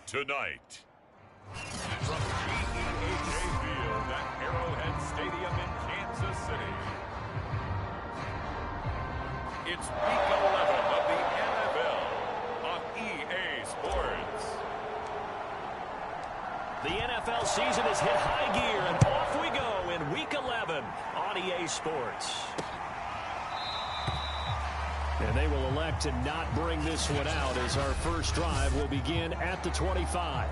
tonight. From GEHA Field at Arrowhead Stadium in Kansas City, it's Week 11 of the NFL on EA Sports. The NFL season has hit high gear, and off we go in Week 11 on EA Sports. And they will elect to not bring this one out as our first drive will begin at the 25.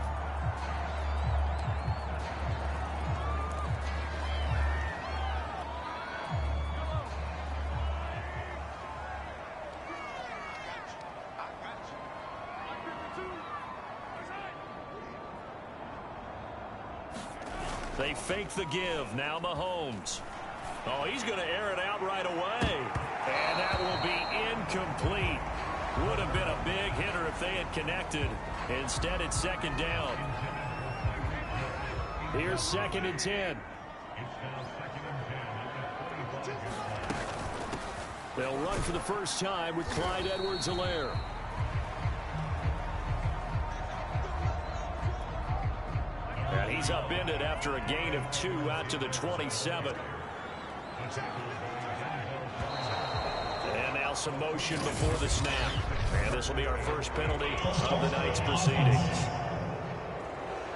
They fake the give. Now Mahomes. Oh, he's going to air it out right away. And that will be incomplete. Would have been a big hitter if they had connected. Instead, it's second down. Here's 2nd and 10. They'll run for the first time with Clyde Edwards-Helaire. And he's upended after a gain of 2 out to the 27. And now some motion before the snap. And this will be our first penalty of the night's proceedings.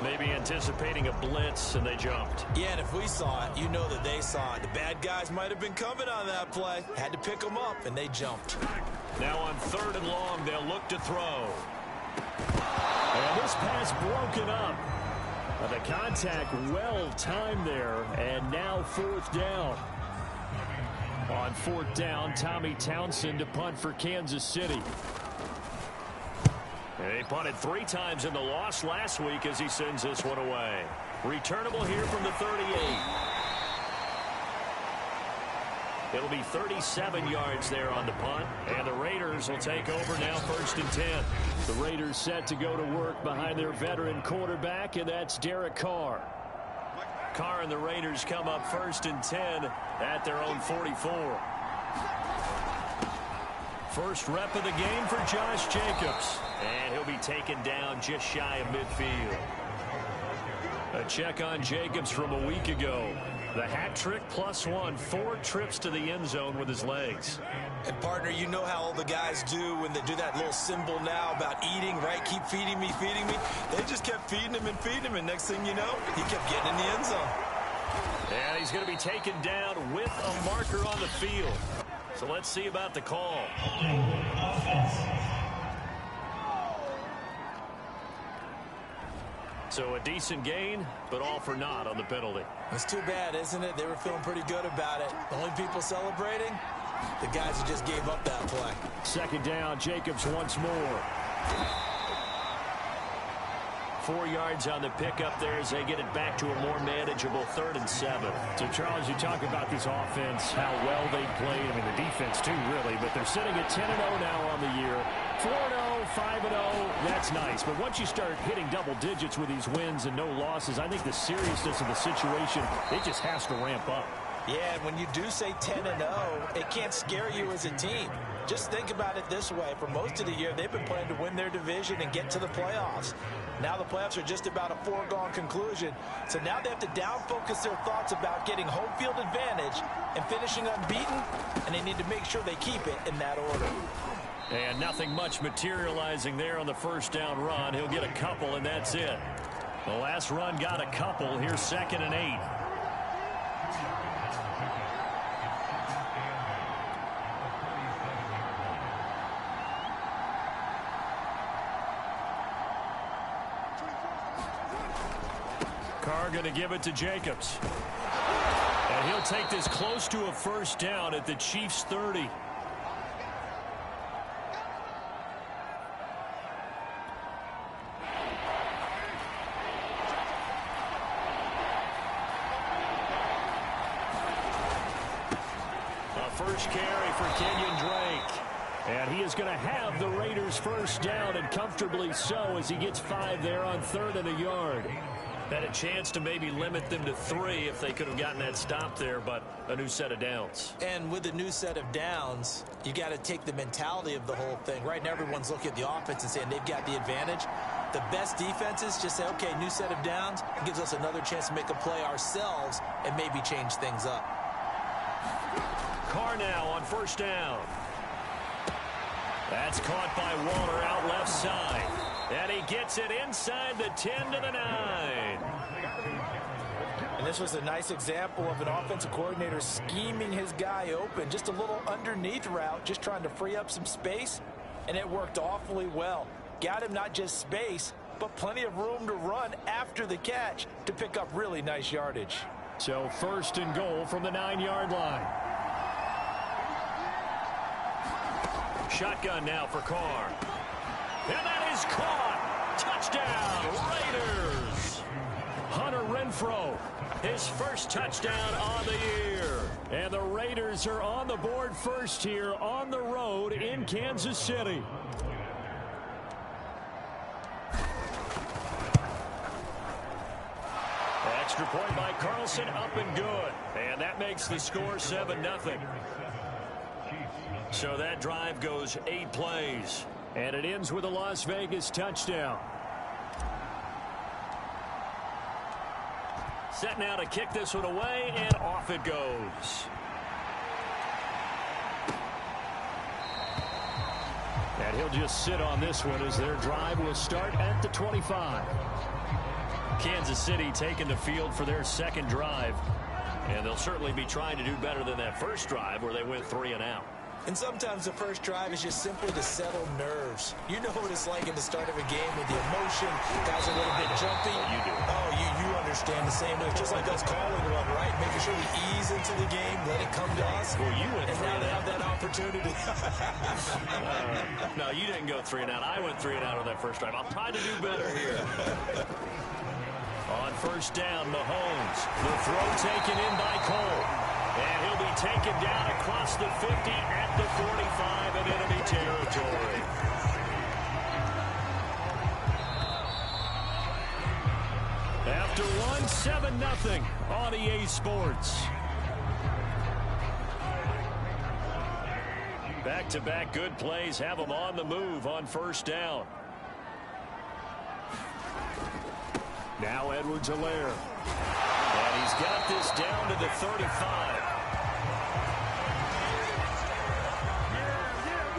Maybe anticipating a blitz, and they jumped. Yeah, and if we saw it, you know that they saw it. The bad guys might have been coming on that play. Had to pick them up, and they jumped. Now on 3rd and long, they'll look to throw. And this pass broken up. The contact well timed there, and now 4th down. On 4th down, Tommy Townsend to punt for Kansas City. They punted 3 times in the loss last week as he sends this one away. Returnable here from the 38. It'll be 37 yards there on the punt, and the Raiders will take over now 1st and 10. The Raiders set to go to work behind their veteran quarterback, and that's Derek Carr. Carr and the Raiders come up 1st and 10 at their own 44. First rep of the game for Josh Jacobs, and he'll be taken down just shy of midfield. A check on Jacobs from a week ago. The hat trick +1, 4 trips to the end zone with his legs. And, partner, you know how all the guys do when they do that little symbol now about eating, right? Keep feeding me, feeding me. They just kept feeding him, and next thing you know, he kept getting in the end zone. And he's going to be taken down with a marker on the field. So let's see about the call. So a decent gain, but all for naught on the penalty. It's too bad, isn't it? They were feeling pretty good about it. The only people celebrating, the guys who just gave up that play. 2nd down, Jacobs once more. 4 yards on the pickup there as they get it back to a more manageable 3rd and 7. So, Charles, you talk about this offense, how well they played. I mean, the defense, too, really. But they're sitting at 10-0 now on the year. 4-0, 5-0, that's nice. But once you start hitting double digits with these wins and no losses, I think the seriousness of the situation, it just has to ramp up. Yeah, and when you do say 10-0, it can't scare you as a team. Just think about it this way. For most of the year, they've been playing to win their division and get to the playoffs. Now the playoffs are just about a foregone conclusion. So now they have to down-focus their thoughts about getting home field advantage and finishing unbeaten, and they need to make sure they keep it in that order. And nothing much materializing there on the 1st down run. He'll get a couple, and that's it. The last run got a couple. Here's 2nd and 8. Carr going to give it to Jacobs. And he'll take this close to a 1st down at the Chiefs' 30. First carry for Kenyon Drake. And he is going to have the Raiders' 1st down, and comfortably so, as he gets 5 there on 3rd and a yard. Had a chance to maybe limit them to 3 if they could have gotten that stop there, but a new set of downs. And with a new set of downs, you got to take the mentality of the whole thing. Right now, everyone's looking at the offense and saying they've got the advantage. The best defenses just say, okay, new set of downs. It gives us another chance to make a play ourselves and maybe change things up. Carr now on first down. That's caught by Waller out left side. And he gets it inside the 10 to the 9. And this was a nice example of an offensive coordinator scheming his guy open. Just a little underneath route, just trying to free up some space. And it worked awfully well. Got him not just space, but plenty of room to run after the catch to pick up really nice yardage. So first and goal from the 9-yard line. Shotgun now for Carr. And that is caught. Touchdown, Raiders. Hunter Renfrow, his first touchdown on the year. And the Raiders are on the board first here on the road in Kansas City. Extra point by Carlson, up and good. And that makes the score 7-0. So that drive goes 8 plays. And it ends with a Las Vegas touchdown. Set now to kick this one away, and off it goes. And he'll just sit on this one as their drive will start at the 25. Kansas City taking the field for their second drive. And they'll certainly be trying to do better than that first drive where they went 3 and out. And sometimes the first drive is just simply to settle nerves. You know what it's like at the start of a game with the emotion. Guys are a little bit jumpy. You do. Oh, you understand the same. It's just like us calling one, right? Making sure we ease into the game, let it come to us. Well, you went and now they have that opportunity. No, you didn't go 3 and out. I went 3 and out on that first drive. I'll try to do better here. On first down, Mahomes. The throw taken in by Cole. And he'll be taken down across the 50 at the 45 in enemy territory. After one, 7-0 on EA Sports. Back-to-back good plays have them on the move on first down. Now Edwards-Helaire. And he's got this down to the 35.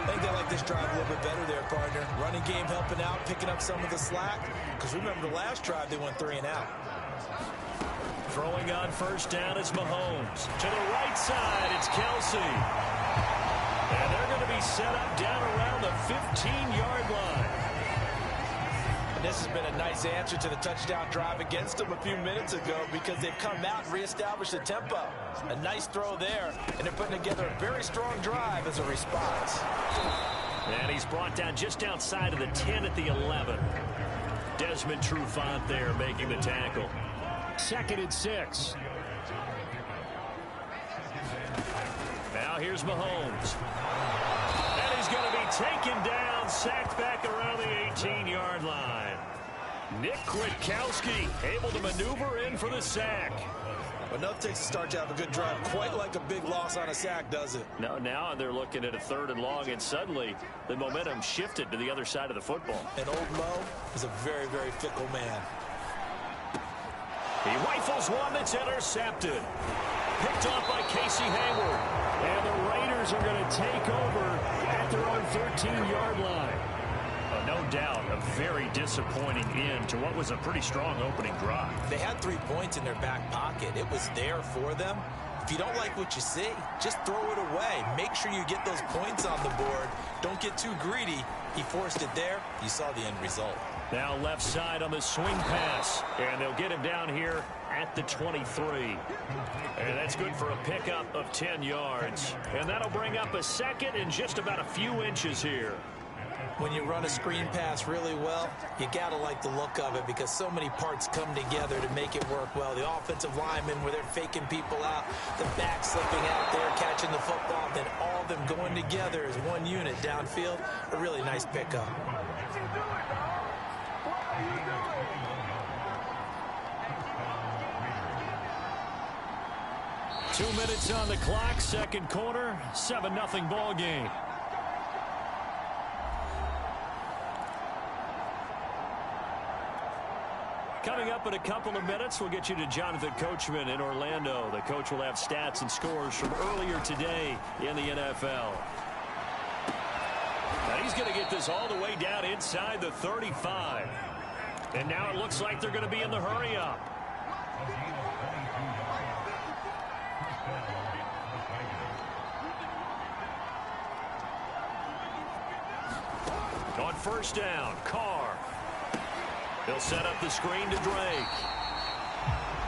I think they like this drive a little bit better there, partner. Running game helping out, picking up some of the slack. Because remember the last drive, they went 3 and out. Throwing on first down is Mahomes. To the right side, it's Kelsey. And they're going to be set up down around the 15-yard line. And this has been a nice answer to the touchdown drive against them a few minutes ago because they've come out and reestablished the tempo. A nice throw there, and they're putting together a very strong drive as a response. And he's brought down just outside of the 10 at the 11. Desmond Trufant there making the tackle. 2nd and 6. Now here's Mahomes. And he's going to be taken down, sacked back around the 18-yard line. Nick Kwiatkowski able to maneuver in for the sack. But nothing takes a start to have a good drive, quite like a big loss on a sack, does it? No, now they're looking at a 3rd and long, and suddenly the momentum shifted to the other side of the football. And old Mo is a very, very fickle man. He rifles one that's intercepted. Picked off by Casey Hayward. And the Raiders are going to take over at their own 13-yard line. No doubt a very disappointing end to what was a pretty strong opening drive. They had 3 points in their back pocket. It was there for them. If you don't like what you see, just throw it away. Make sure you get those points on the board. Don't get too greedy. He forced it there. You saw the end result. Now left side on the swing pass. And they'll get him down here at the 23. And that's good for a pickup of 10 yards. And that'll bring up a 2nd and just about a few inches here. When you run a screen pass really well, you got to like the look of it because so many parts come together to make it work well. The offensive linemen where they're faking people out, the back slipping out there, catching the football, then all of them going together as one unit downfield. A really nice pickup. Two minutes on the clock, second quarter, 7-0 ball game. up in a couple of minutes. We'll get you to Jonathan Coachman in Orlando. The coach will have stats and scores from earlier today in the NFL. And he's going to get this all the way down inside the 35. And now it looks like they're going to be in the hurry up. On first down, Carr. He'll set up the screen to Drake.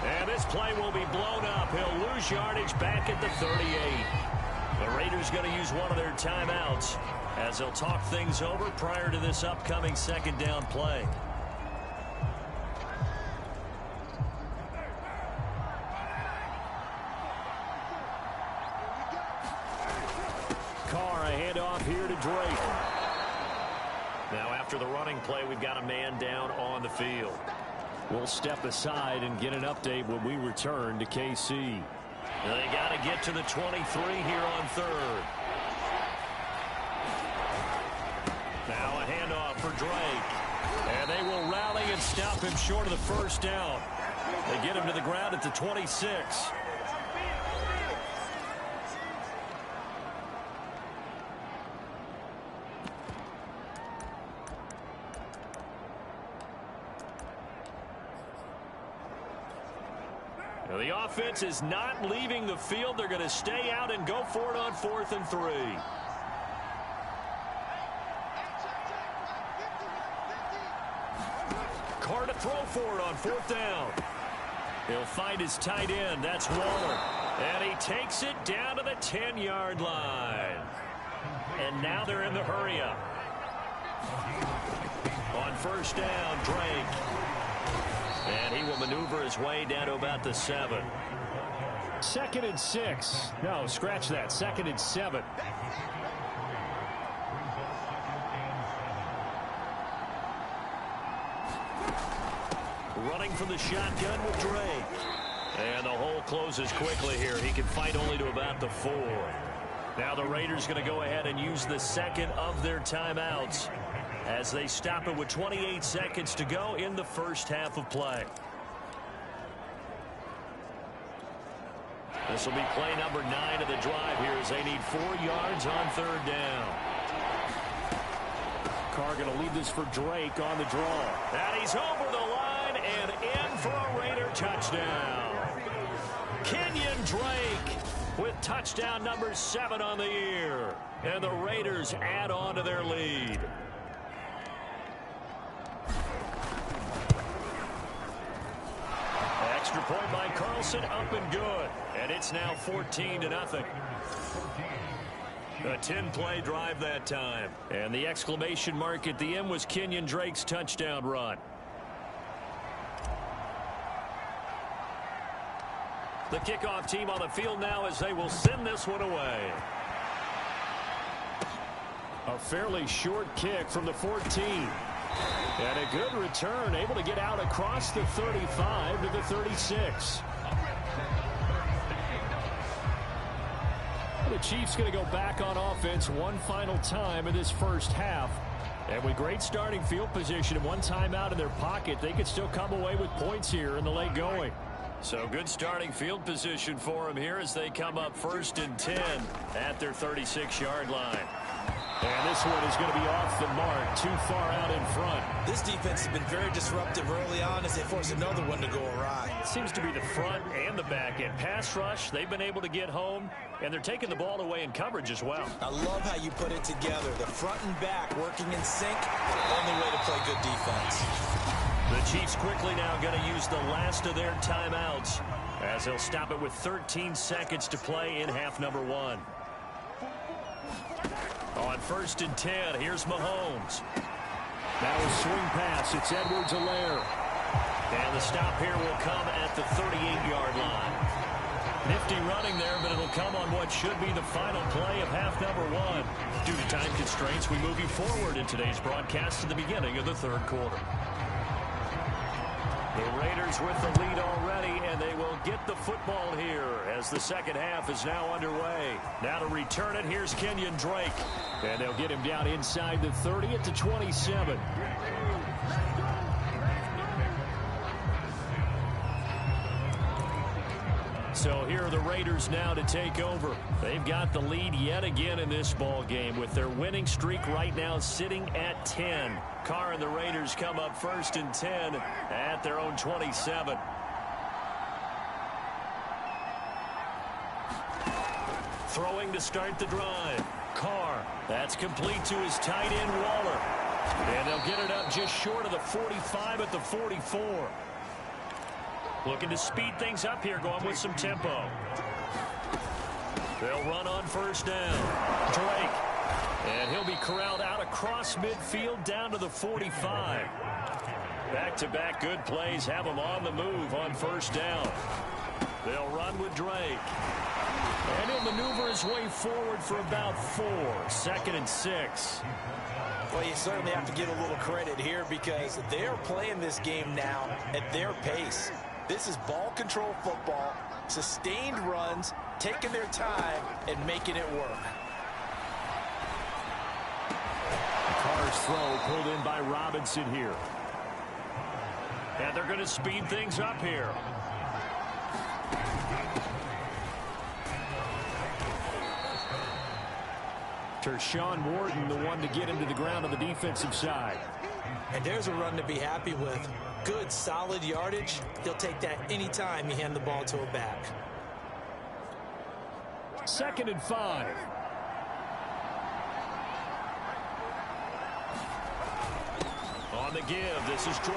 And this play will be blown up. He'll lose yardage back at the 38. The Raiders going to use one of their timeouts as they'll talk things over prior to this upcoming second down play. Carr, a handoff here to Drake. Now after the running play, we've got a man down on the field. We'll step aside and get an update when we return to KC. They got to get to the 23 here on third. Now a handoff for Drake. And they will rally and stop him short of the first down. They get him to the ground at the 26. Now the offense is not leaving the field. They're going to stay out and go for it on 4th and 3. Carr to throw for it on 4th down. He'll find his tight end. That's Waller. And he takes it down to the 10-yard line. And now they're in the hurry-up. On first down, Drake. And he will maneuver his way down to about the 7. 2nd and 6. No, scratch that. 2nd and 7. Running from the shotgun with Drake. And the hole closes quickly here. He can fight only to about the 4. Now the Raiders going to go ahead and use the second of their timeouts as they stop it with 28 seconds to go in the first half of play. This will be play number 9 of the drive here as they need 4 yards on 3rd down. Carr going to lead this for Drake on the draw. And he's over the line and in for a Raider touchdown. Kenyon Drake with touchdown number 7 on the year. And the Raiders add on to their lead. Extra point by Carlson, up and good. And it's now 14-0. A 10-play drive that time. And the exclamation mark at the end was Kenyon Drake's touchdown run. The kickoff team on the field now as they will send this one away. A fairly short kick from the 14. And a good return, able to get out across the 35 to the 36. The Chiefs going to go back on offense one final time in this first half. And with great starting field position and one timeout in their pocket, they could still come away with points here in the late going. So good starting field position for them here as they come up 1st and 10 at their 36-yard line. And this one is going to be off the mark, too far out in front. This defense has been very disruptive early on as they force another one to go awry. It seems to be the front and the back end. Pass rush, they've been able to get home, and they're taking the ball away in coverage as well. I love how you put it together. The front and back working in sync, only way to play good defense. The Chiefs quickly now going to use the last of their timeouts as they'll stop it with 13 seconds to play in half number 1. On 1st and 10, here's Mahomes. Now a swing pass. It's Edwards-Helaire. And the stop here will come at the 38-yard line. Nifty running there, but it'll come on what should be the final play of half number 1. Due to time constraints, we move you forward in today's broadcast to the beginning of the 3rd quarter. The Raiders with the lead already, and they will get the football here as the second half is now underway. Now to return it, here's Kenyon Drake. And they'll get him down inside the 30 at the 27. So here are the Raiders now to take over. They've got the lead yet again in this ball game with their winning streak right now sitting at 10. Carr and the Raiders come up 1st and 10 at their own 27. Throwing to start the drive. Carr. That's complete to his tight end, Waller. And they'll get it up just short of the 45 at the 44. Looking to speed things up here, going with some tempo. They'll run on 1st down. Drake. And he'll be corralled out across midfield down to the 45. Back-to-back good plays have him on the move on 1st down. They'll run with Drake. And he'll maneuver his way forward for about 4. 2nd and 6. Well, you certainly have to give a little credit here because they're playing this game now at their pace. This is ball control football, sustained runs, taking their time, and making it work. Carr's throw pulled in by Robinson here. And they're going to speed things up here. Tershawn Wharton, the one to get him to the ground on the defensive side. And there's a run to be happy with. Good, solid yardage. He'll take that anytime you hand the ball to a back. 2nd and 5. On the give, this is Drake.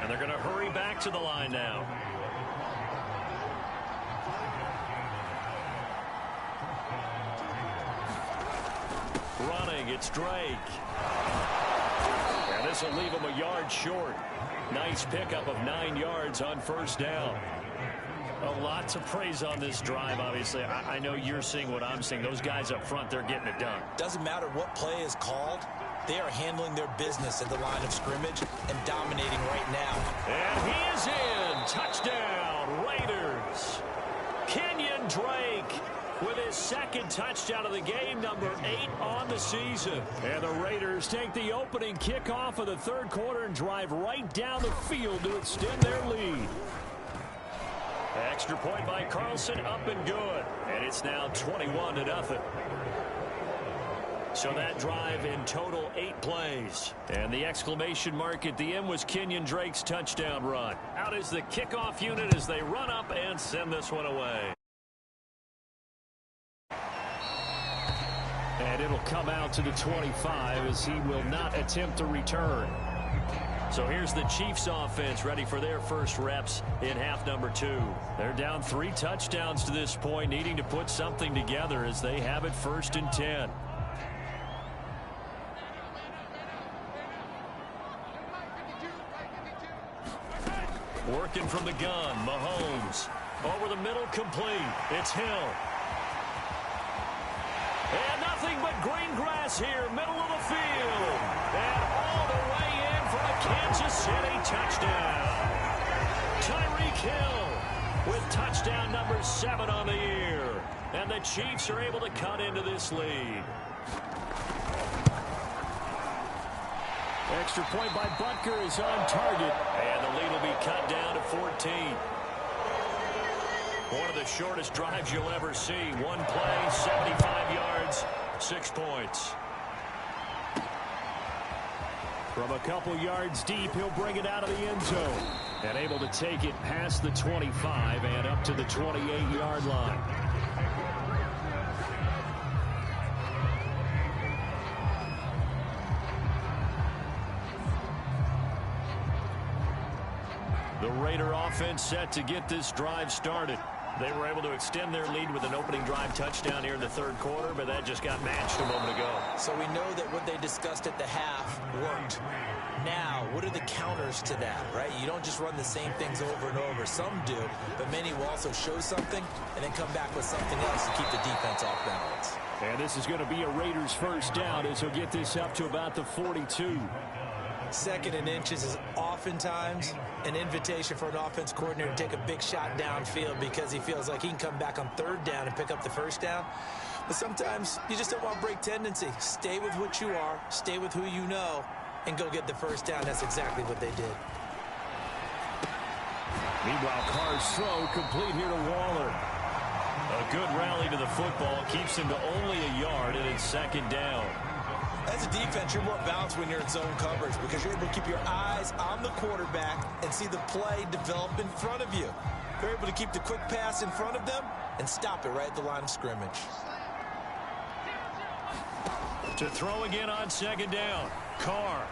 And they're going to hurry back to the line now. Running, it's Drake. And this will leave him a yard short. Nice pickup of 9 yards on 1st down. A lot to praise on this drive, obviously. I know you're seeing what I'm seeing. Those guys up front, they're getting it done. Doesn't matter what play is called. They are handling their business at the line of scrimmage and dominating right now. And he is in. Touchdown, Raiders. Kenyon Drake with his 2nd touchdown of the game, number 8 on the season. And the Raiders take the opening kickoff of the 3rd quarter and drive right down the field to extend their lead. Extra point by Carlson, up and good. And it's now 21-0. So that drive in total 8 plays. And the exclamation mark at the end was Kenyon Drake's touchdown run. Out is the kickoff unit as they run up and send this one away. And it'll come out to the 25 as he will not attempt to return. So here's the Chiefs offense ready for their first reps in half number 2. They're down 3 touchdowns to this point, needing to put something together as they have it 1st and 10. Working from the gun, Mahomes. Over the middle, complete. It's Hill. And nothing but green grass here, middle of the field. And all the way in for a Kansas City touchdown. Tyreek Hill with touchdown number 7 on the year. And the Chiefs are able to cut into this lead. Extra point by Butker is on target. And the lead will be cut down to 14. One of the shortest drives you'll ever see. One play, 75 yards, 6 points. From a couple yards deep, he'll bring it out of the end zone. And able to take it past the 25 and up to the 28-yard line. The Raider offense set to get this drive started. They were able to extend their lead with an opening drive touchdown here in the 3rd quarter, but that just got matched a moment ago. So we know that what they discussed at the half worked. Now, what are the counters to that, right? You don't just run the same things over and over. Some do, but many will also show something and then come back with something else to keep the defense off balance. And this is going to be a Raiders 1st down as he'll get this up to about the 42. 2nd and inches is oftentimes an invitation for an offense coordinator to take a big shot downfield because he feels like he can come back on 3rd down and pick up the 1st down. But sometimes you just don't want break tendency. Stay with what you are, stay with who you know, and go get the 1st down. That's exactly what they did. Meanwhile, Carr's throw complete here to Waller. A good rally to the football keeps him to only a yard, and it's second down. As a defense, you're more balanced when you're in zone coverage because you're able to keep your eyes on the quarterback and see the play develop in front of you. You're able to keep the quick pass in front of them and stop it right at the line of scrimmage. To throw again on second down. Carr.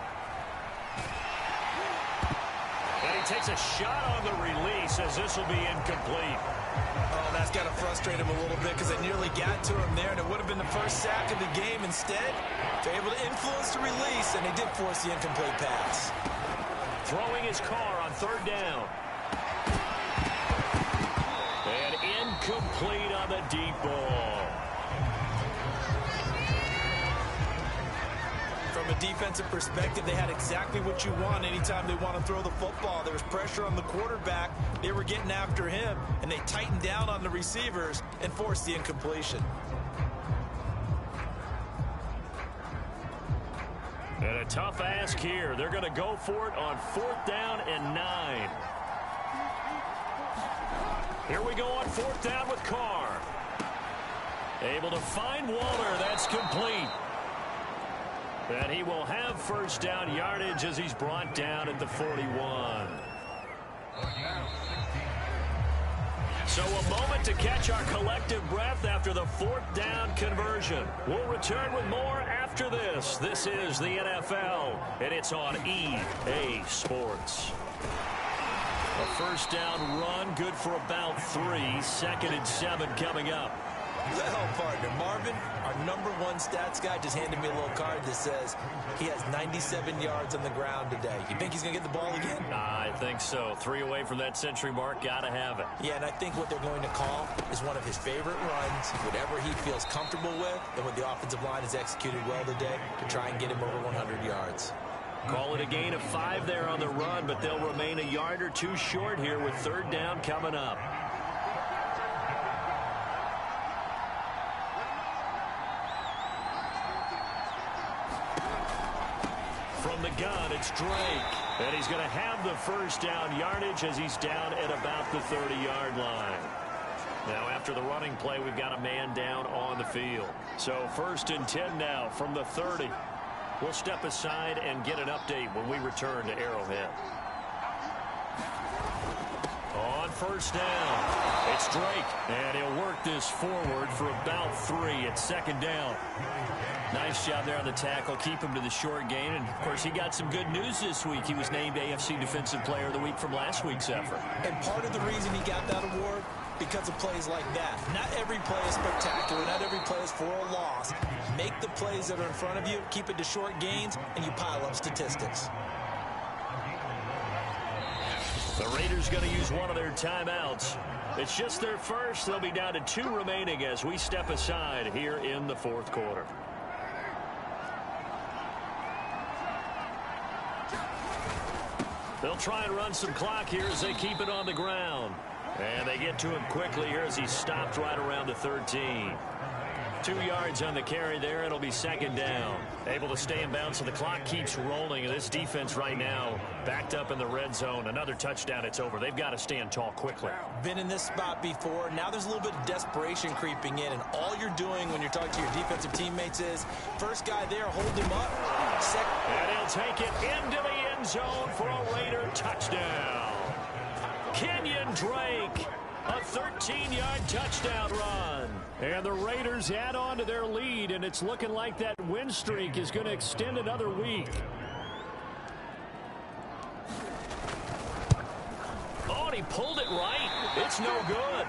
And he takes a shot on the release as this will be incomplete. Oh, that's got to frustrate him a little bit because they nearly got to him there, and it would have been the first sack of the game. Instead, they're able to influence the release, and they did force the incomplete pass. Throwing his Carr on third down. And incomplete on the deep ball. From a defensive perspective, they had exactly what you want anytime they want to throw the football. There was pressure on the quarterback. They were getting after him, and they tightened down on the receivers and forced the incompletion. And a tough ask here. They're going to go for it on 4th down and 9. Here we go on 4th down with Carr. Able to find Waller. That's complete. And he will have first down yardage as he's brought down at the 41. So a moment to catch our collective breath after the 4th down conversion. We'll return with more after this. This is the NFL, and it's on EA Sports. A first down run, good for about 3. 2nd and 7 coming up. Well, partner, Marvin, our #1 stats guy just handed me a little card that says he has 97 yards on the ground today. You think he's going to get the ball again? I think so. 3 away from that century mark. Got to have it. Yeah, and I think what they're going to call is one of his favorite runs, whatever he feels comfortable with, and what the offensive line has executed well today to try and get him over 100 yards. Call it a gain of 5 there on the run, but they'll remain a yard or 2 short here with 3rd down coming up. From the gun, it's Drake. And he's going to have the first down yardage as he's down at about the 30-yard line. Now, after the running play, we've got a man down on the field. So 1st and 10 now from the 30. We'll step aside and get an update when we return to Arrowhead. On 1st down, it's Drake. And he'll work this forward for about 3 at 2nd down. Nice job there on the tackle. Keep him to the short gain. And, of course, he got some good news this week. He was named AFC Defensive Player of the Week from last week's effort. And part of the reason he got that award, because of plays like that. Not every play is spectacular. Not every play is for a loss. Make the plays that are in front of you, keep it to short gains, and you pile up statistics. The Raiders going to use one of their timeouts. It's just their first. They'll be down to 2 remaining as we step aside here in the 4th quarter. They'll try and run some clock here as they keep it on the ground. And they get to him quickly here as he stopped right around the 13. 2 yards on the carry there. It'll be 2nd down. Able to stay in bounds, so the clock keeps rolling. And this defense right now backed up in the red zone. Another touchdown, it's over. They've got to stand tall quickly. Been in this spot before. Now there's a little bit of desperation creeping in. And all you're doing when you're talking to your defensive teammates is, first guy there, hold him up. And he'll take it into the end zone for a Raider touchdown. Kenyon Drake, a 13-yard touchdown run. And the Raiders add on to their lead, and it's looking like that win streak is going to extend another week. Oh, and he pulled it right. It's no good.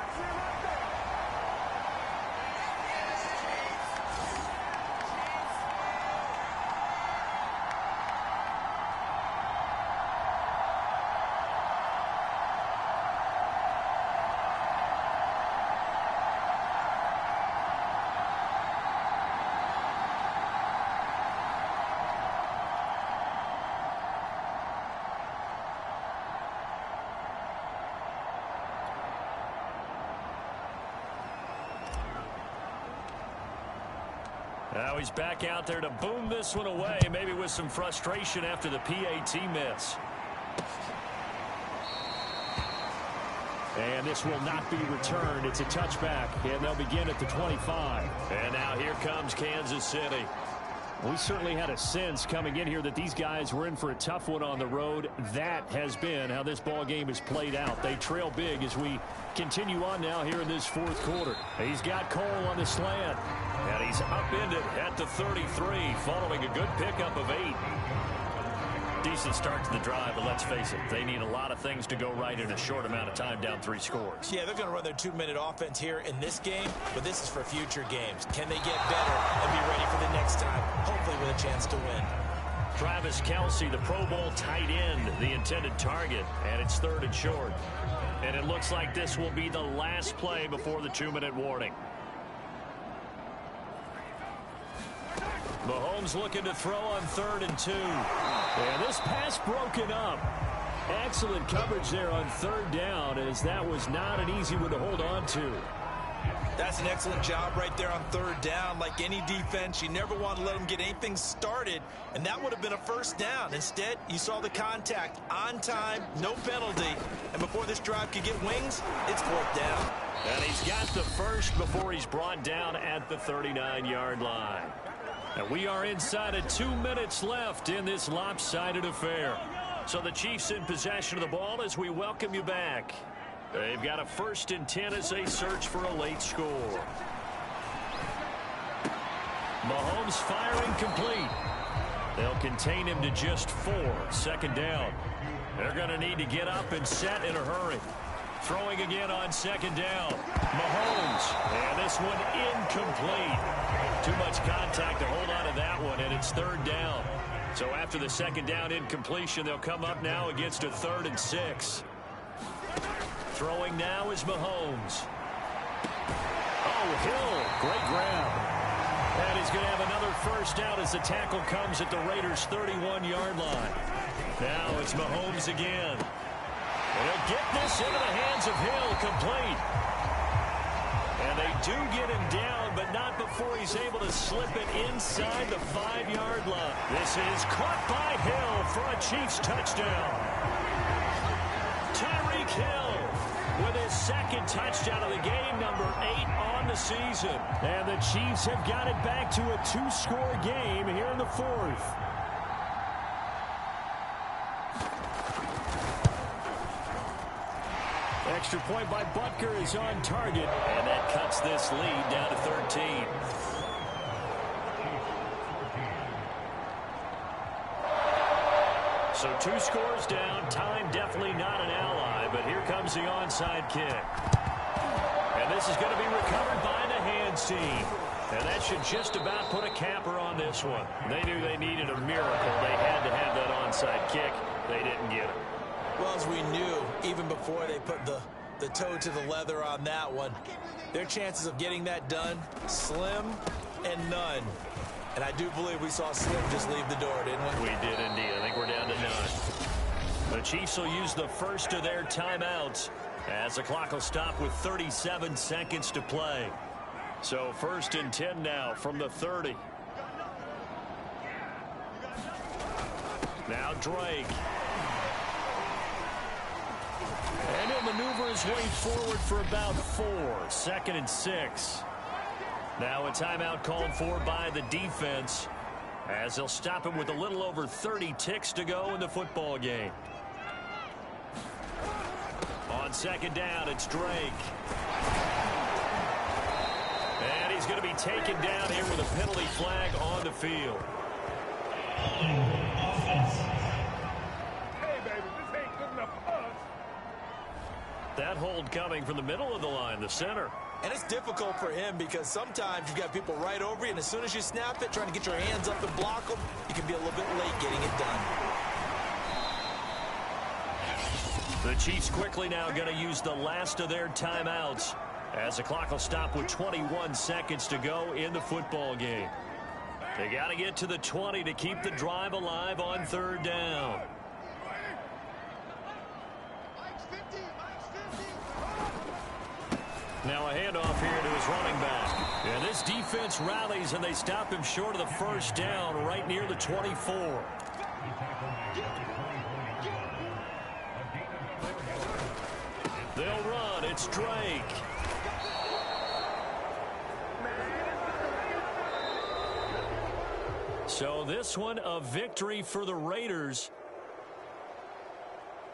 Now he's back out there to boom this one away, maybe with some frustration after the PAT miss. And this will not be returned. It's a touchback, and they'll begin at the 25. And now here comes Kansas City. We certainly had a sense coming in here that these guys were in for a tough one on the road. That has been how this ball game has played out. They trail big as we continue on now here in this fourth quarter. He's got Cole on the slant. And he's upended at the 33 following a good pickup of 8. Decent start to the drive, but let's face it, they need a lot of things to go right in a short amount of time, down 3 scores. Yeah, they're going to run their 2-minute offense here in this game, but this is for future games. Can they get better and be ready for the next time, hopefully with a chance to win? Travis Kelce, the Pro Bowl tight end, the intended target, and it's 3rd and short. And it looks like this will be the last play before the 2-minute warning. Mahomes looking to throw on 3rd and 2. And this pass broken up. Excellent coverage there on 3rd down, as that was not an easy one to hold on to. That's an excellent job right there on 3rd down. Like any defense, you never want to let them get anything started, and that would have been a 1st down. Instead, you saw the contact on time, no penalty, and before this drive could get wings, it's 4th down. And he's got the first before he's brought down at the 39-yard line. And we are inside of 2 minutes left in this lopsided affair. So the Chiefs in possession of the ball as we welcome you back. They've got a 1st and 10 as they search for a late score. Mahomes firing complete. They'll contain him to just 4. 2nd down. They're going to need to get up and set in a hurry. Throwing again on 2nd down. Mahomes. And this one incomplete. Too much contact to hold on to that one, and it's 3rd down. So after the 2nd down incompletion, they'll come up now against a 3rd and 6. Throwing now is Mahomes. Oh, Hill. Great grab. And he's going to have another 1st down as the tackle comes at the Raiders' 31-yard line. Now it's Mahomes again. And he'll get this into the hands of Hill, complete. And they do get him down, but not before he's able to slip it inside the 5-yard line. This is caught by Hill for a Chiefs touchdown. Tyreek Hill with his 2nd touchdown of the game, number 8 on the season. And the Chiefs have got it back to a 2-score game here in the 4th. Extra point by Butker is on target. And that cuts this lead down to 13. So 2 scores down. Time definitely not an ally, but here comes the onside kick. And this is going to be recovered by the hands team. And that should just about put a capper on this one. They knew they needed a miracle. They had to have that onside kick. They didn't get it. Well, as we knew, even before they put the toe to the leather on that one, their chances of getting that done, slim and none. And I do believe we saw Slim just leave the door, didn't we? We did indeed. I think we're down to none. The Chiefs will use the first of their timeouts as the clock will stop with 37 seconds to play. So 1st and 10 now from the 30. Now Drake. And he'll maneuver his way forward for about 4. 2nd and 6. Now a timeout called for by the defense as they'll stop him with a little over 30 ticks to go in the football game. On 2nd down, it's Drake. And he's going to be taken down here with a penalty flag on the field. That hold coming from the middle of the line, the center. And it's difficult for him because sometimes you've got people right over you, and as soon as you snap it, trying to get your hands up and block them, you can be a little bit late getting it done. The Chiefs quickly now going to use the last of their timeouts as the clock will stop with 21 seconds to go in the football game. They got to get to the 20 to keep the drive alive on 3rd down. Now a handoff here to his running back. And this defense rallies, and they stop him short of the 1st down right near the 24. They'll run. It's Drake. So this one, a victory for the Raiders.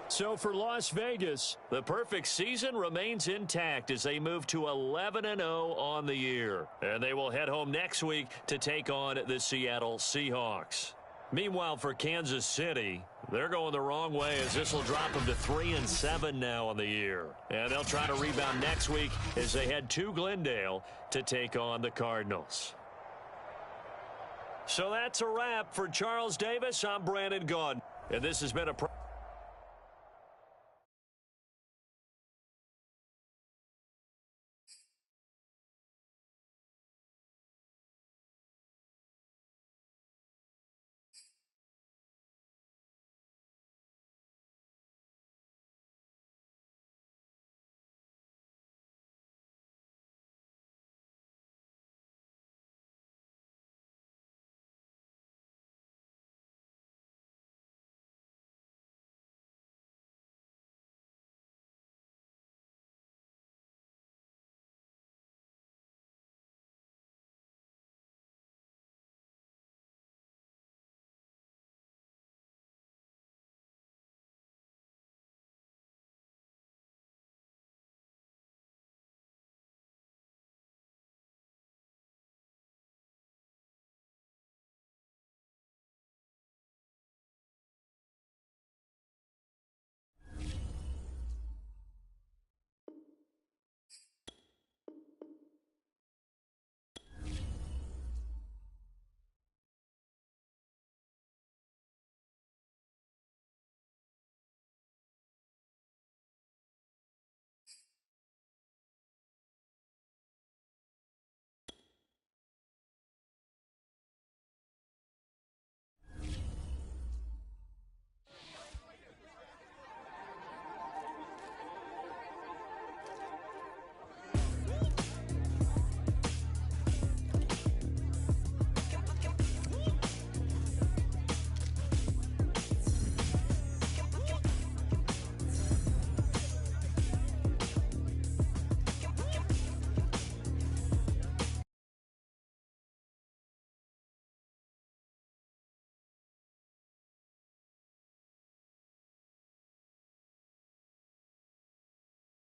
So for Las Vegas, the perfect season remains intact as they move to 11-0 on the year. And they will head home next week to take on the Seattle Seahawks. Meanwhile, for Kansas City, they're going the wrong way as this will drop them to 3-7 now on the year. And they'll try to rebound next week as they head to Glendale to take on the Cardinals. So that's a wrap. For Charles Davis, I'm Brandon Gaudin. And this has been a